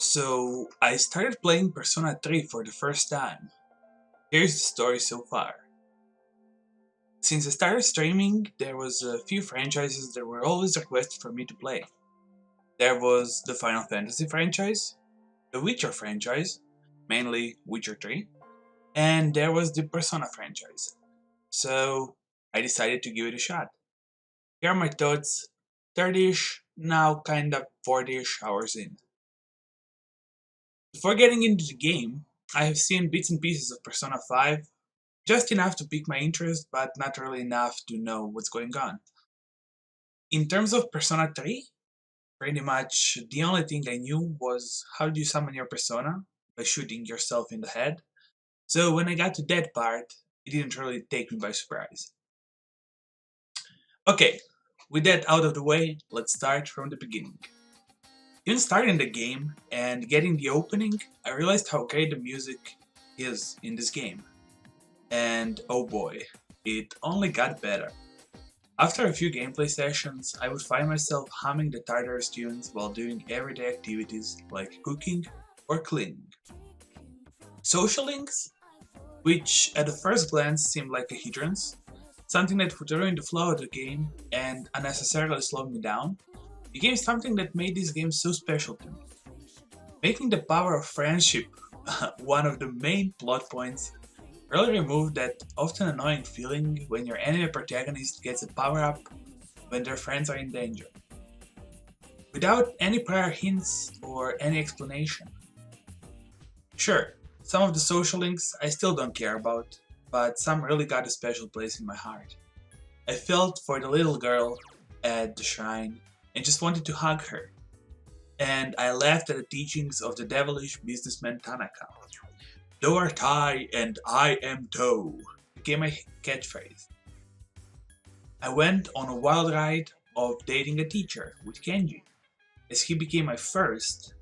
So, I started playing Persona 3 for the first time. Here's the story so far. Since I started streaming, there was a few franchises that were always requested for me to play. There was the Final Fantasy franchise, the Witcher franchise, mainly Witcher 3, and there was the Persona franchise. So, I decided to give it a shot. Here are my thoughts 30ish, now kinda 40ish hours in. Before getting into the game, I have seen bits and pieces of Persona 5, just enough to pique my interest, but not really enough to know what's going on. In terms of Persona 3, pretty much the only thing I knew was how do you summon your persona by shooting yourself in the head. So when I got to that part, it didn't really take me by surprise. Okay, with that out of the way, let's start from the beginning. Even starting the game and getting the opening, I realized how great the music is in this game. And oh boy, it only got better. After a few gameplay sessions, I would find myself humming the Tartarus tunes while doing everyday activities like cooking or cleaning. Social links, which at the first glance seemed like a hindrance, something that would ruin the flow of the game and unnecessarily slow me down, became something that made this game so special to me. Making the power of friendship one of the main plot points really removed that often annoying feeling when your anime protagonist gets a power up when their friends are in danger, without any prior hints or any explanation. Sure, some of the social links I still don't care about, but some really got a special place in my heart. I felt for the little girl at the shrine and just wanted to hug her, and I laughed at the teachings of the devilish businessman Tanaka. Thou art I, and I am thou, became my catchphrase. I went on a wild ride of dating a teacher with Kenji, as he became my first,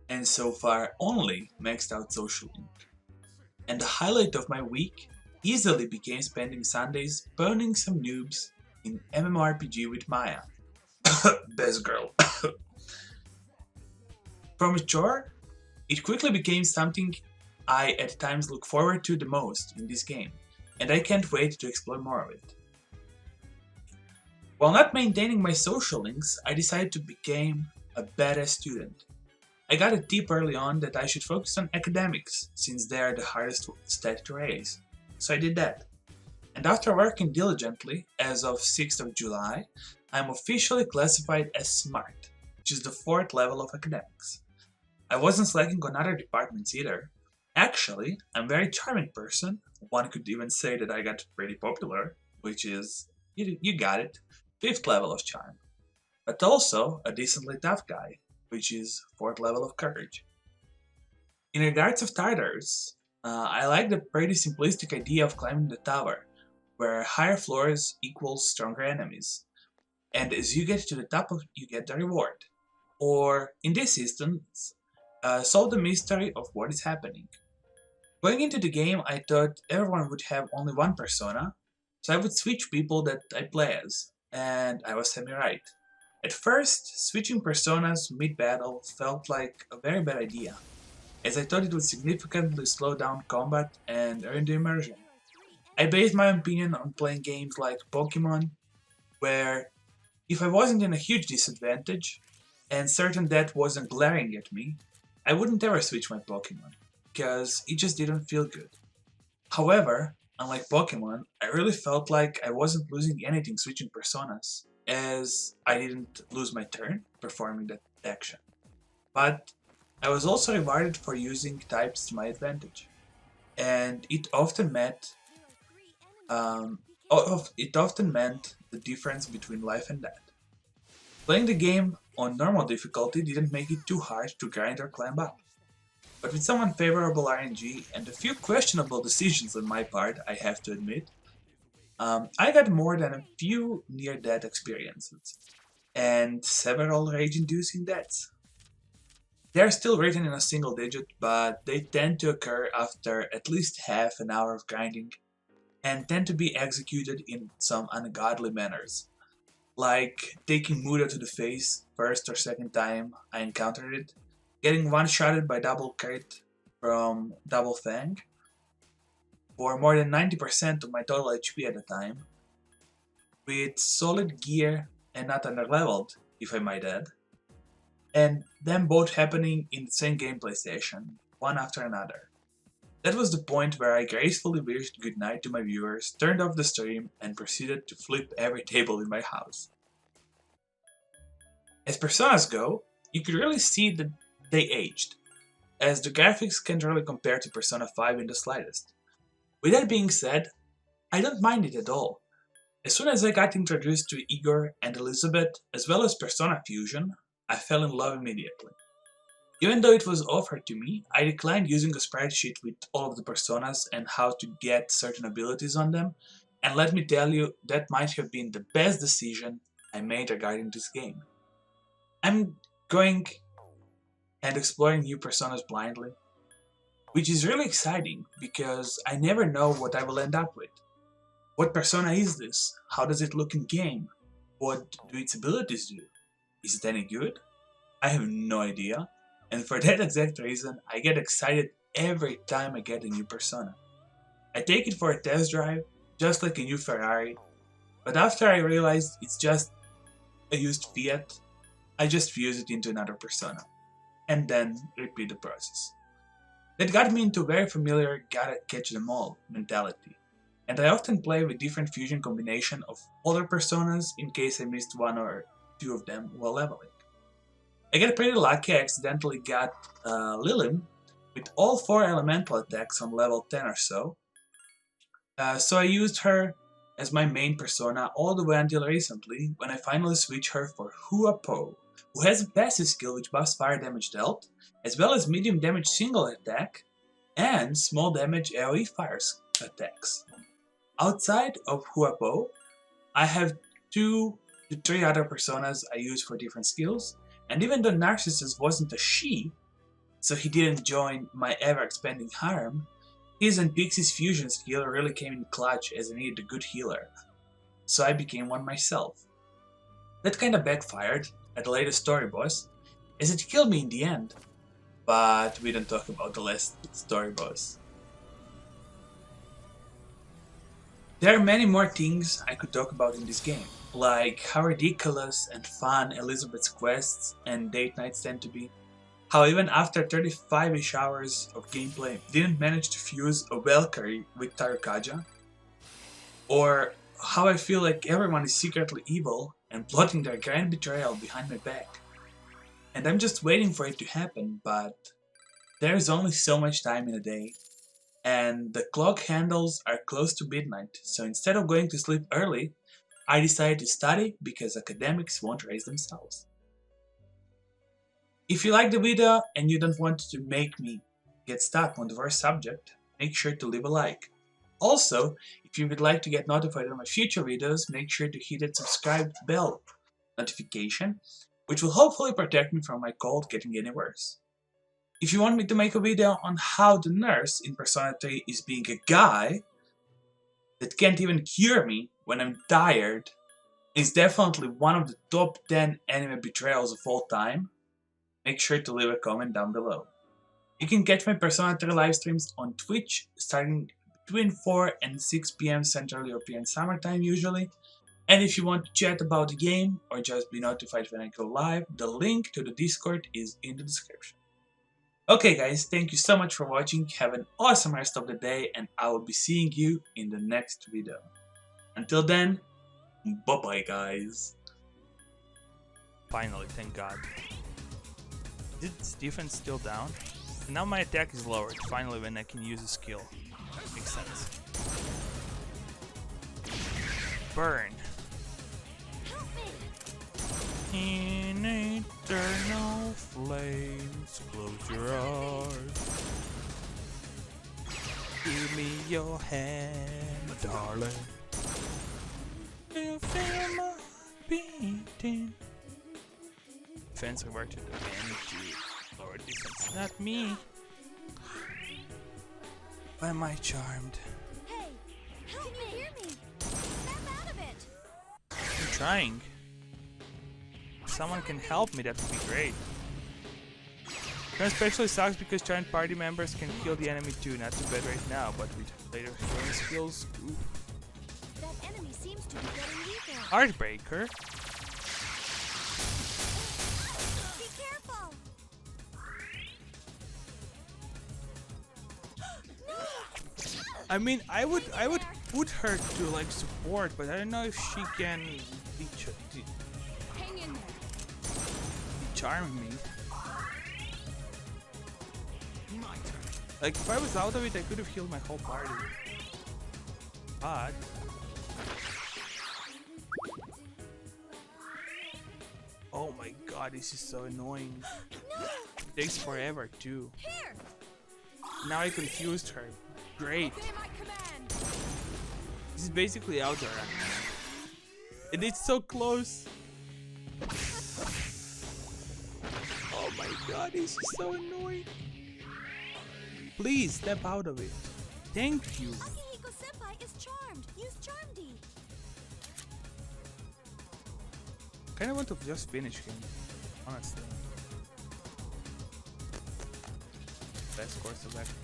and so far only, maxed out social link. And the highlight of my week easily became spending Sundays burning some noobs in MMORPG with Maya. Best girl. From a chore, it quickly became something I at times look forward to the most in this game, and I can't wait to explore more of it. While not maintaining my social links, I decided to become a badass student. I got a tip early on that I should focus on academics, since they are the hardest stat to raise. So I did that. And after working diligently, as of 6th of July, I am officially classified as smart, which is the 4th level of academics. I wasn't slacking on other departments either. Actually, I'm a very charming person. One could even say that I got pretty popular, which is, you got it, 5th level of charm. But also a decently tough guy, which is 4th level of courage. In regards of titles, I like the pretty simplistic idea of climbing the tower, where higher floors equals stronger enemies, and as you get to the top, you get the reward. Or, in this instance, solve the mystery of what is happening. Going into the game, I thought everyone would have only one persona, so I would switch people that I play as, and I was semi-right. At first, switching personas mid-battle felt like a very bad idea, as I thought it would significantly slow down combat and ruin the immersion. I based my opinion on playing games like Pokemon, where if I wasn't in a huge disadvantage, and certain death wasn't glaring at me, I wouldn't ever switch my Pokemon, because it just didn't feel good. However, unlike Pokemon, I really felt like I wasn't losing anything switching personas, as I didn't lose my turn performing that action. But I was also rewarded for using types to my advantage, and it often meant the difference between life and death. Playing the game on normal difficulty didn't make it too hard to grind or climb up. But with some unfavorable RNG and a few questionable decisions on my part, I have to admit, I got more than a few near death experiences, and several rage inducing deaths. They are still written in a single digit, but they tend to occur after at least half an hour of grinding and tend to be executed in some ungodly manners, like taking Muda to the face first or second time I encountered it, getting one-shotted by double crit from Double Fang for more than 90% of my total HP at the time, with solid gear and not underleveled, if I might add, and them both happening in the same gameplay session, one after another. That was the point where I gracefully wished goodnight to my viewers, turned off the stream, and proceeded to flip every table in my house. As personas go, you could really see that they aged, as the graphics can't really compare to Persona 5 in the slightest. With that being said, I don't mind it at all. As soon as I got introduced to Igor and Elizabeth, as well as Persona Fusion, I fell in love immediately. Even though it was offered to me, I declined using a spreadsheet with all of the personas and how to get certain abilities on them, and let me tell you, that might have been the best decision I made regarding this game. I'm going and exploring new personas blindly, which is really exciting because I never know what I will end up with. What persona is this? How does it look in game? What do its abilities do? Is it any good? I have no idea, and for that exact reason, I get excited every time I get a new persona. I take it for a test drive, just like a new Ferrari, but after I realize it's just a used Fiat, I just fuse it into another persona, and then repeat the process. That got me into very familiar gotta catch them all mentality, and I often play with different fusion combination of other personas in case I missed one or two of them while leveling. I get pretty lucky. I accidentally got Lilim with all 4 elemental attacks on level 10 or so, so I used her as my main persona all the way until recently, when I finally switched her for Huapo, who has a passive skill which buffs fire damage dealt, as well as medium damage single attack, and small damage AoE fire attacks. Outside of Huapo, I have 2 to 3 other personas I use for different skills, and even though Narcissus wasn't a she, so he didn't join my ever-expanding harem, his and Pixie's fusion skill really came in clutch as I needed a good healer, so I became one myself. That kinda backfired at the latest story boss, as it killed me in the end, but we don't talk about the last story boss. There are many more things I could talk about in this game, like how ridiculous and fun Elizabeth's quests and date nights tend to be, how even after 35ish hours of gameplay didn't manage to fuse a Valkyrie with Tarukaja, or how I feel like everyone is secretly evil and plotting their grand betrayal behind my back. And I'm just waiting for it to happen, but there is only so much time in a day, and the clock handles are close to midnight, so instead of going to sleep early, I decided to study because academics won't raise themselves. If you like the video and you don't want to make me get stuck on the first subject, make sure to leave a like. Also, if you would like to get notified on my future videos, make sure to hit that subscribe bell notification, which will hopefully protect me from my cold getting any worse. If you want me to make a video on how the nurse in Persona 3 is being a guy that can't even cure me when I'm tired, is definitely one of the top 10 anime betrayals of all time, make sure to leave a comment down below. You can catch my Persona 3 live streams on Twitch starting between 4 and 6 PM Central European Summer Time usually, and if you want to chat about the game or just be notified when I go live, the link to the Discord is in the description. Okay guys, thank you so much for watching, have an awesome rest of the day, and I will be seeing you in the next video. Until then, bye bye guys. Finally, thank God. Is its defense still down? And now my attack is lowered, finally when I can use a skill. Makes sense. Burn. In eternal flames, close your eyes. Give me your hand, darling. You feel my beating. Defense worked to advantage to lower defense. Not me. Why am I charmed? Hey, can you hear me? Snap out of it. I'm trying. If someone can help me, that would be great. Charm especially sucks because charmed party members can kill the enemy too. Not too bad right now, but with later healing skills, ooh. That enemy seems to be getting weaker. Heartbreaker? Be careful. I mean, I would put her to like support, but I don't know if she can Hang in there. charm me. Like if I was out of it, I could have healed my whole party. But oh my god, this is so annoying. No. It takes forever too. Here. Now I confused her. Great. Obey my command. This is basically out there. And it's so close. Oh my god, this is so annoying. Please step out of it. Thank you. Akihiko Senpai is charmed. Use Charm D. Kinda want to just finish him, honestly. Best course of action.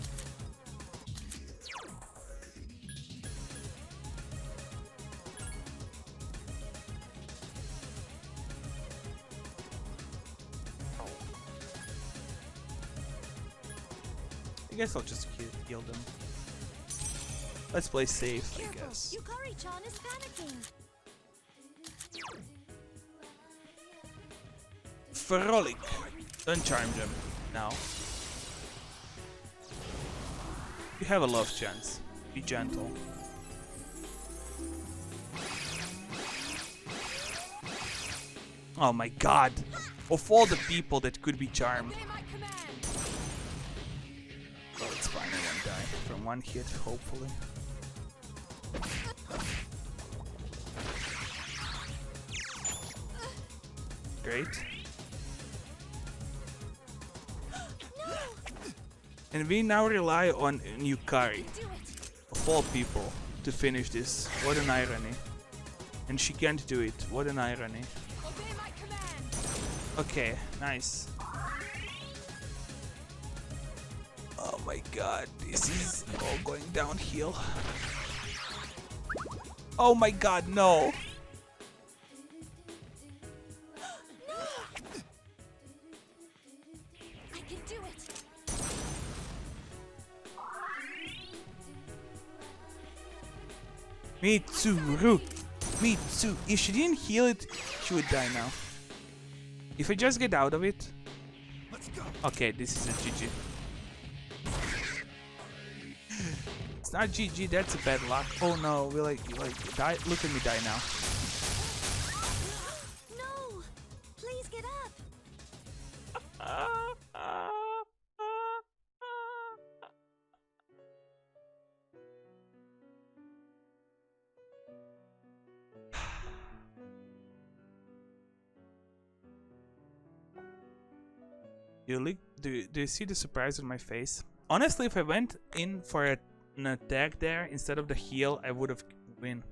I guess I'll just heal them. Let's play safe, I Careful. guess. Yukari-chan is panicking. Frolic. Don't charm them now. You have a love chance. Be gentle. Oh my god. Of all the people that could be charmed. Obey my command. Well, it's fine, I won't die from one hit, hopefully. Great. And we now rely on Yukari, Do it. of all people, to finish this. What an irony. And she can't do it. What an irony. Obey my command. Okay, nice. Oh my god, this is all going downhill. Oh my god, no! I can do it. Mitsuru! Mitsu! If she didn't heal it, she would die now. If I just get out of it... Okay, this is a GG. It's not GG, that's a bad luck. Oh no, we like die. Look at me die now. No. Please get up. Do you see the surprise on my face? Honestly, if I went in for an attack there instead of the heal, I would have won.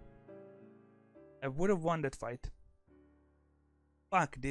I would have won that fight. Fuck this